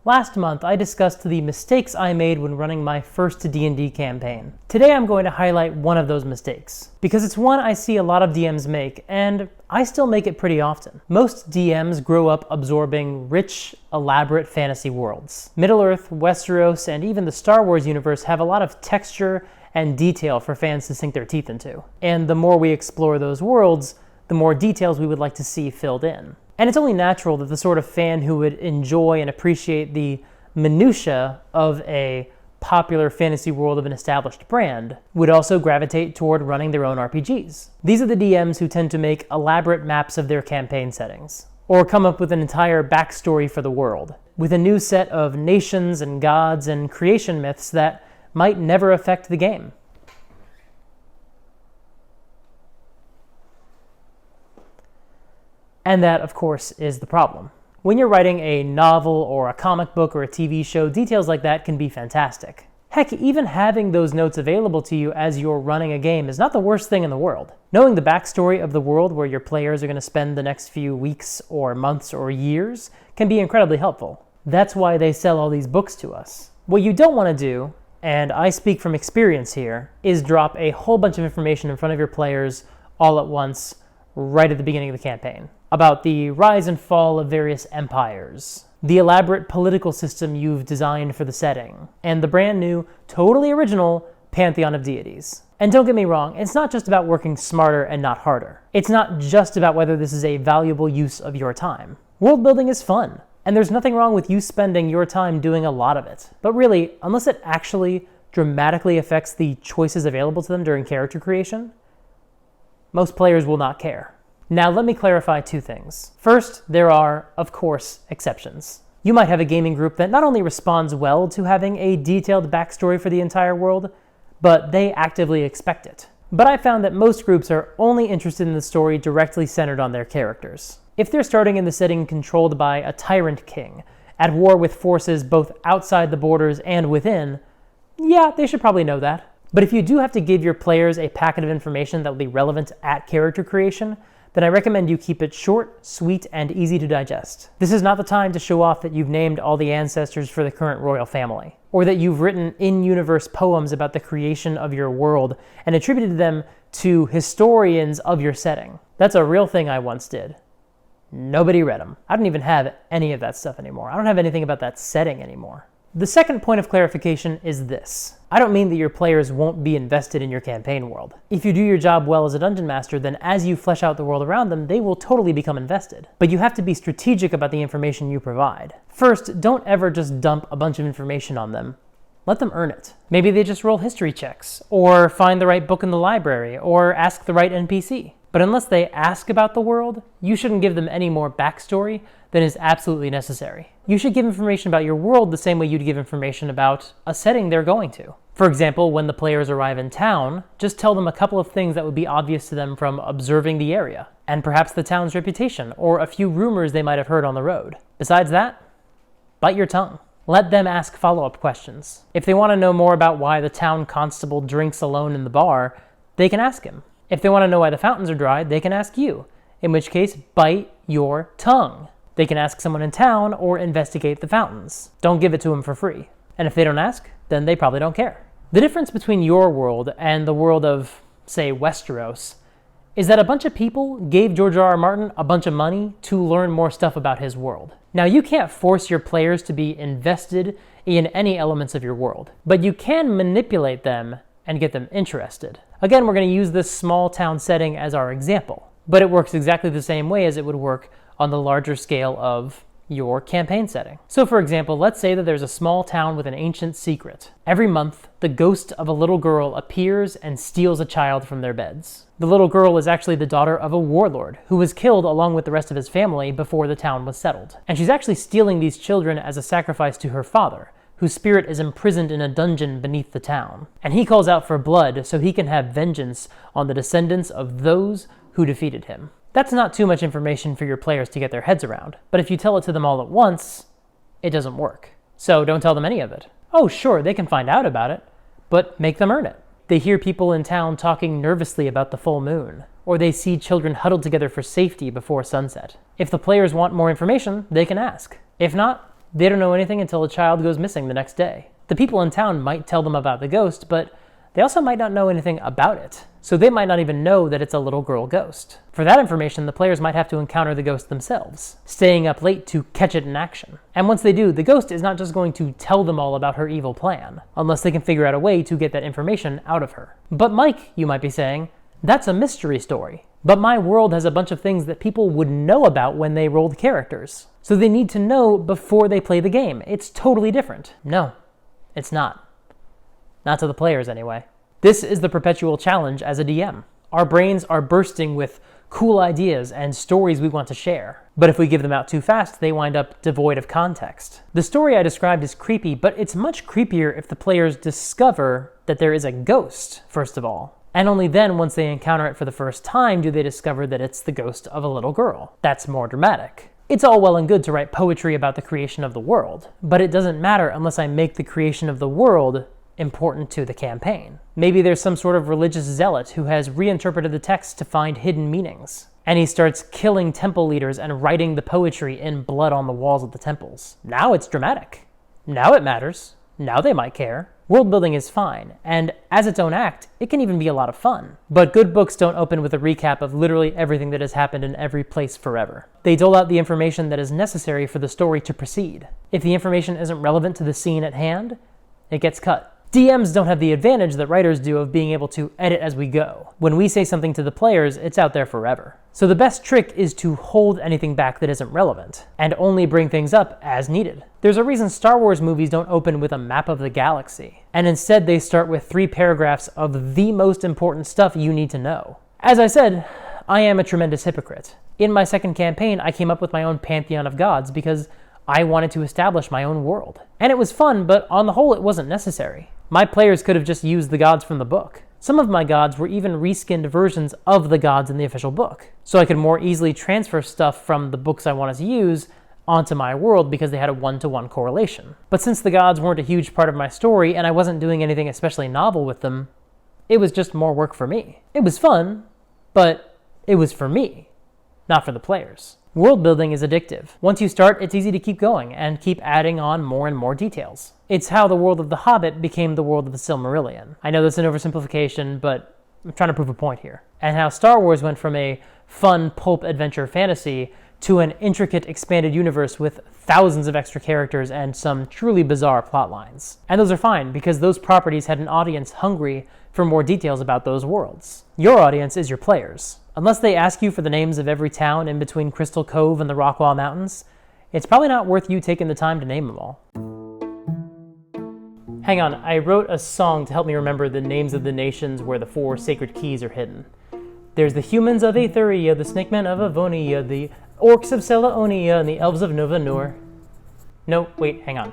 Last month, I discussed the mistakes I made when running my first D&D campaign. Today, I'm going to highlight one of those mistakes, because it's one I see a lot of DMs make, and I still make it pretty often. Most DMs grow up absorbing rich, elaborate fantasy worlds. Middle-earth, Westeros, and even the Star Wars universe have a lot of texture and detail for fans to sink their teeth into. And the more we explore those worlds, the more details we would like to see filled in. And it's only natural that the sort of fan who would enjoy and appreciate the minutiae of a popular fantasy world of an established brand would also gravitate toward running their own RPGs. These are the DMs who tend to make elaborate maps of their campaign settings, or come up with an entire backstory for the world, with a new set of nations and gods and creation myths that might never affect the game. And that, of course, is the problem. When you're writing a novel or a comic book or a TV show, details like that can be fantastic. Heck, even having those notes available to you as you're running a game is not the worst thing in the world. Knowing the backstory of the world where your players are going to spend the next few weeks or months or years can be incredibly helpful. That's why they sell all these books to us. What you don't want to do, and I speak from experience here, is drop a whole bunch of information in front of your players all at once, right at the beginning of the campaign, about the rise and fall of various empires, the elaborate political system you've designed for the setting, and the brand new, totally original pantheon of deities. And don't get me wrong, it's not just about working smarter and not harder. It's not just about whether this is a valuable use of your time. World building is fun, and there's nothing wrong with you spending your time doing a lot of it. But really, unless it actually dramatically affects the choices available to them during character creation, most players will not care. Now let me clarify two things. First, there are, of course, exceptions. You might have a gaming group that not only responds well to having a detailed backstory for the entire world, but they actively expect it. But I found that most groups are only interested in the story directly centered on their characters. If they're starting in the setting controlled by a tyrant king, at war with forces both outside the borders and within, yeah, they should probably know that. But if you do have to give your players a packet of information that will be relevant at character creation, then I recommend you keep it short, sweet, and easy to digest. This is not the time to show off that you've named all the ancestors for the current royal family, or that you've written in-universe poems about the creation of your world and attributed them to historians of your setting. That's a real thing I once did. Nobody read them. I don't even have any of that stuff anymore. I don't have anything about that setting anymore. The second point of clarification is this. I don't mean that your players won't be invested in your campaign world. If you do your job well as a dungeon master, then as you flesh out the world around them, they will totally become invested. But you have to be strategic about the information you provide. First, don't ever just dump a bunch of information on them. Let them earn it. Maybe they just roll history checks, or find the right book in the library, or ask the right NPC. But unless they ask about the world, you shouldn't give them any more backstory than is absolutely necessary. You should give information about your world the same way you'd give information about a setting they're going to. For example, when the players arrive in town, just tell them a couple of things that would be obvious to them from observing the area, and perhaps the town's reputation, or a few rumors they might have heard on the road. Besides that, bite your tongue. Let them ask follow-up questions. If they want to know more about why the town constable drinks alone in the bar, they can ask him. If they want to know why the fountains are dry, they can ask you, in which case, bite your tongue. They can ask someone in town or investigate the fountains. Don't give it to them for free. And if they don't ask, then they probably don't care. The difference between your world and the world of, say, Westeros, is that a bunch of people gave George R.R. Martin a bunch of money to learn more stuff about his world. Now, you can't force your players to be invested in any elements of your world, but you can manipulate them and get them interested. Again, we're going to use this small town setting as our example, but it works exactly the same way as it would work on the larger scale of your campaign setting. So for example, let's say that there's a small town with an ancient secret. Every month, the ghost of a little girl appears and steals a child from their beds. The little girl is actually the daughter of a warlord who was killed along with the rest of his family before the town was settled. And she's actually stealing these children as a sacrifice to her father, whose spirit is imprisoned in a dungeon beneath the town. And he calls out for blood so he can have vengeance on the descendants of those who defeated him. That's not too much information for your players to get their heads around, but if you tell it to them all at once, it doesn't work. So don't tell them any of it. Oh, sure, they can find out about it, but make them earn it. They hear people in town talking nervously about the full moon, or they see children huddled together for safety before sunset. If the players want more information, they can ask. If not, They don't know anything until a child goes missing the next day. The people in town might tell them about the ghost, but they also might not know anything about it, so they might not even know that it's a little girl ghost. For that information, the players might have to encounter the ghost themselves, staying up late to catch it in action. And once they do, the ghost is not just going to tell them all about her evil plan, unless they can figure out a way to get that information out of her. But Mike, you might be saying, that's a mystery story. But my world has a bunch of things that people would know about when they rolled characters. So they need to know before they play the game. It's totally different. No, it's not. Not to the players, anyway. This is the perpetual challenge as a DM. Our brains are bursting with cool ideas and stories we want to share. But if we give them out too fast, they wind up devoid of context. The story I described is creepy, but it's much creepier if the players discover that there is a ghost, first of all. And only then, once they encounter it for the first time, do they discover that it's the ghost of a little girl. That's more dramatic. It's all well and good to write poetry about the creation of the world, but it doesn't matter unless I make the creation of the world important to the campaign. Maybe there's some sort of religious zealot who has reinterpreted the text to find hidden meanings, and he starts killing temple leaders and writing the poetry in blood on the walls of the temples. Now it's dramatic. Now it matters. Now they might care. World building is fine, and as its own act, it can even be a lot of fun. But good books don't open with a recap of literally everything that has happened in every place forever. They dole out the information that is necessary for the story to proceed. If the information isn't relevant to the scene at hand, it gets cut. DMs don't have the advantage that writers do of being able to edit as we go. When we say something to the players, it's out there forever. So the best trick is to hold anything back that isn't relevant, and only bring things up as needed. There's a reason Star Wars movies don't open with a map of the galaxy, and instead they start with 3 paragraphs of the most important stuff you need to know. As I said, I am a tremendous hypocrite. In my second campaign, I came up with my own pantheon of gods because I wanted to establish my own world. And it was fun, but on the whole, it wasn't necessary. My players could have just used the gods from the book. Some of my gods were even reskinned versions of the gods in the official book, so I could more easily transfer stuff from the books I wanted to use onto my world because they had a one-to-one correlation. But since the gods weren't a huge part of my story and I wasn't doing anything especially novel with them, it was just more work for me. It was fun, but it was for me, not for the players. World building is addictive. Once you start, it's easy to keep going and keep adding on more and more details. It's how the world of The Hobbit became the world of the Silmarillion. I know that's an oversimplification, but I'm trying to prove a point here. And how Star Wars went from a fun pulp adventure fantasy to an intricate expanded universe with thousands of extra characters and some truly bizarre plot lines. And those are fine because those properties had an audience hungry for more details about those worlds. Your audience is your players. Unless they ask you for the names of every town in between Crystal Cove and the Rockwall Mountains, it's probably not worth you taking the time to name them all. Hang on, I wrote a song to help me remember the names of the nations where the 4 sacred keys are hidden. There's the humans of Aetheria, the snakemen of Avonia, the orcs of Selaonia, and the elves of Nova Noor. No, wait, hang on.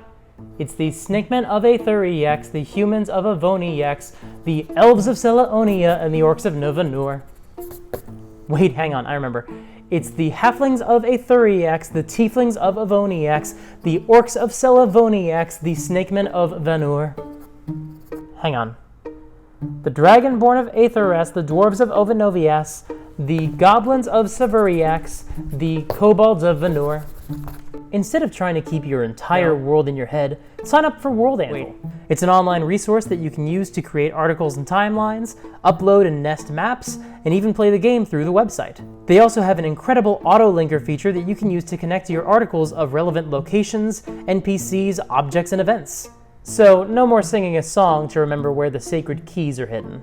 It's the snakemen of Aetheriax, the humans of Avoniax, the elves of Selaonia, and the orcs of Nova Noor. Wait, hang on, I remember. It's the halflings of Aetheriax, the tieflings of Avoniax, the orcs of Selavoniax, the snakemen of Vanur. Hang on. The dragonborn of Aetheras, the dwarves of Ovanovias, the goblins of Severiax, the kobolds of Vanur. Instead of trying to keep your entire world in your head, sign up for Worldbuilding. It's an online resource that you can use to create articles and timelines, upload and nest maps, and even play the game through the website. They also have an incredible auto-linker feature that you can use to connect to your articles of relevant locations, NPCs, objects, and events. So, no more singing a song to remember where the sacred keys are hidden.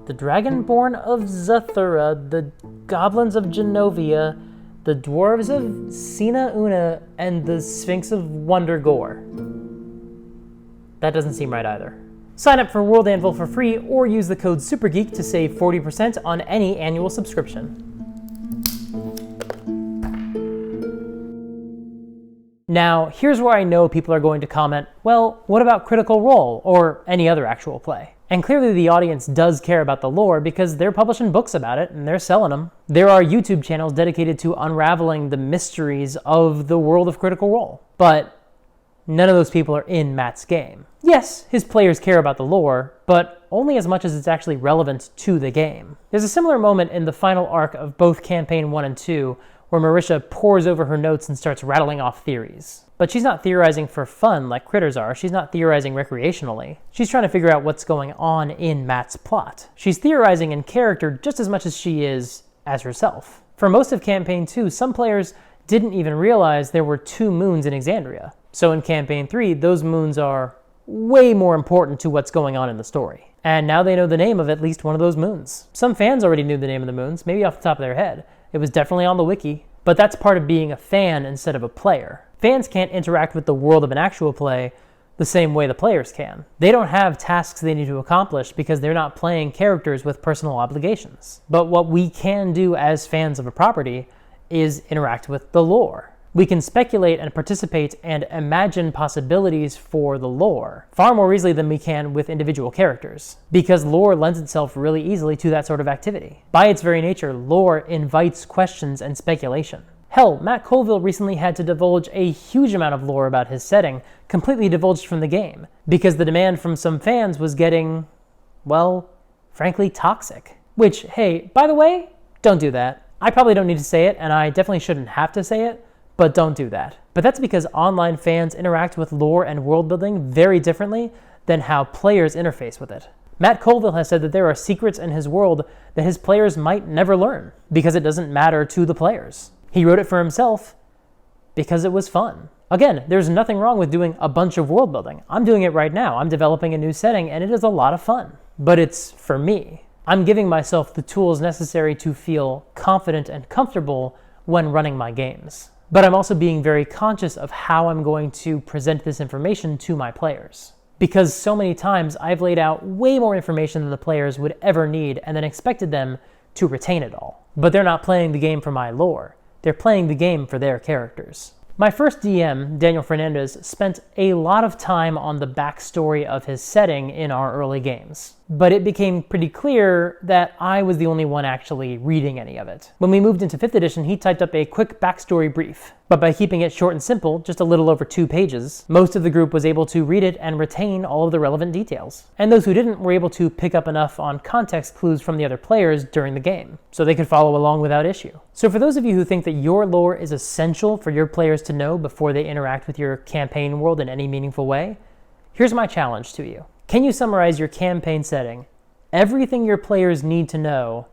The Dragonborn of Zathura, the Goblins of Genovia, the Dwarves of Sina Una, and the Sphinx of Wondergore. That doesn't seem right either. Sign up for World Anvil for free or use the code SUPERGEEK to save 40% on any annual subscription. Now, here's where I know people are going to comment, well, what about Critical Role or any other actual play? And clearly the audience does care about the lore because they're publishing books about it and they're selling them. There are YouTube channels dedicated to unraveling the mysteries of the world of Critical Role. But none of those people are in Matt's game. Yes, his players care about the lore, but only as much as it's actually relevant to the game. There's a similar moment in the final arc of both Campaign 1 and 2 where Marisha pores over her notes and starts rattling off theories. But she's not theorizing for fun like critters are. She's not theorizing recreationally. She's trying to figure out what's going on in Matt's plot. She's theorizing in character just as much as she is as herself. For most of Campaign 2, some players didn't even realize there were 2 moons in Exandria. So in Campaign 3, those moons are way more important to what's going on in the story. And now they know the name of at least one of those moons. Some fans already knew the name of the moons, maybe off the top of their head. It was definitely on the wiki. But that's part of being a fan instead of a player. Fans can't interact with the world of an actual play the same way the players can. They don't have tasks they need to accomplish because they're not playing characters with personal obligations. But what we can do as fans of a property is interact with the lore. We can speculate and participate and imagine possibilities for the lore far more easily than we can with individual characters, because lore lends itself really easily to that sort of activity. By its very nature, lore invites questions and speculation. Hell, Matt Colville recently had to divulge a huge amount of lore about his setting, completely divulged from the game, because the demand from some fans was getting, well, frankly, toxic. Which, hey, by the way, don't do that. I probably don't need to say it, and I definitely shouldn't have to say it, but don't do that. But that's because online fans interact with lore and world building very differently than how players interface with it. Matt Colville has said that there are secrets in his world that his players might never learn because it doesn't matter to the players. He wrote it for himself because it was fun. Again, there's nothing wrong with doing a bunch of world building. I'm doing it right now. I'm developing a new setting and it is a lot of fun. But it's for me. I'm giving myself the tools necessary to feel confident and comfortable when running my games. But I'm also being very conscious of how I'm going to present this information to my players. Because so many times I've laid out way more information than the players would ever need and then expected them to retain it all. But they're not playing the game for my lore. They're playing the game for their characters. My first DM, Daniel Fernandez, spent a lot of time on the backstory of his setting in our early games. But it became pretty clear that I was the only one actually reading any of it. When we moved into 5th edition, he typed up a quick backstory brief. But by keeping it short and simple, just a little over 2 pages, most of the group was able to read it and retain all of the relevant details. And those who didn't were able to pick up enough on context clues from the other players during the game, so they could follow along without issue. So for those of you who think that your lore is essential for your players to know before they interact with your campaign world in any meaningful way, here's my challenge to you. Can you summarize your campaign setting, everything your players need to know,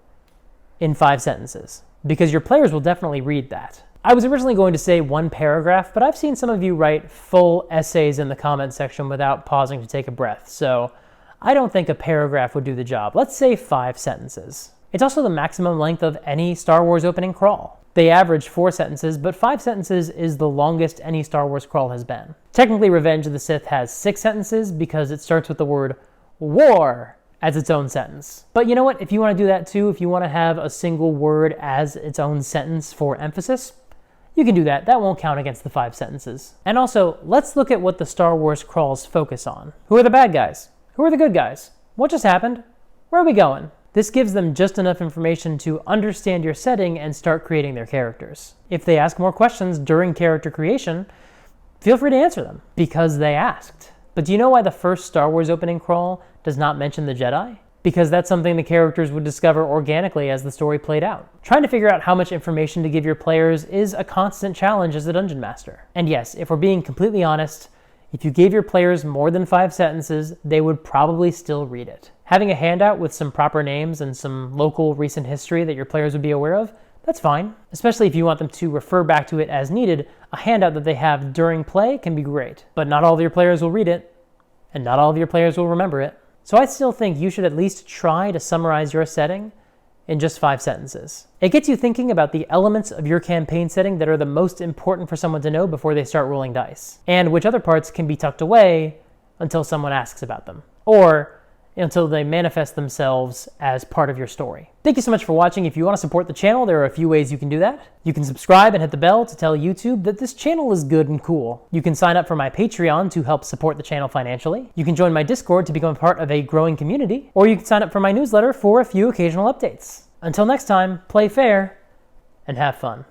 in 5 sentences? Because your players will definitely read that. I was originally going to say 1 paragraph, but I've seen some of you write full essays in the comment section without pausing to take a breath, so I don't think a paragraph would do the job. Let's say 5 sentences. It's also the maximum length of any Star Wars opening crawl. They average 4 sentences, but 5 sentences is the longest any Star Wars crawl has been. Technically, Revenge of the Sith has 6 sentences because it starts with the word war as its own sentence. But you know what? If you want to do that too, if you want to have a single word as its own sentence for emphasis, you can do that. That won't count against the 5 sentences. And also, let's look at what the Star Wars crawls focus on. Who are the bad guys? Who are the good guys? What just happened? Where are we going? This gives them just enough information to understand your setting and start creating their characters. If they ask more questions during character creation, feel free to answer them, because they asked. But do you know why the first Star Wars opening crawl does not mention the Jedi? Because that's something the characters would discover organically as the story played out. Trying to figure out how much information to give your players is a constant challenge as a dungeon master. And yes, if we're being completely honest, if you gave your players more than 5 sentences, they would probably still read it. Having a handout with some proper names and some local recent history that your players would be aware of, that's fine. Especially if you want them to refer back to it as needed, a handout that they have during play can be great. But not all of your players will read it, and not all of your players will remember it. So I still think you should at least try to summarize your setting in just 5 sentences. It gets you thinking about the elements of your campaign setting that are the most important for someone to know before they start rolling dice, and which other parts can be tucked away until someone asks about them, or until they manifest themselves as part of your story. Thank you so much for watching. If you want to support the channel, there are a few ways you can do that. You can subscribe and hit the bell to tell YouTube that this channel is good and cool. You can sign up for my Patreon to help support the channel financially. You can join my Discord to become a part of a growing community, or you can sign up for my newsletter for a few occasional updates. Until next time, play fair and have fun.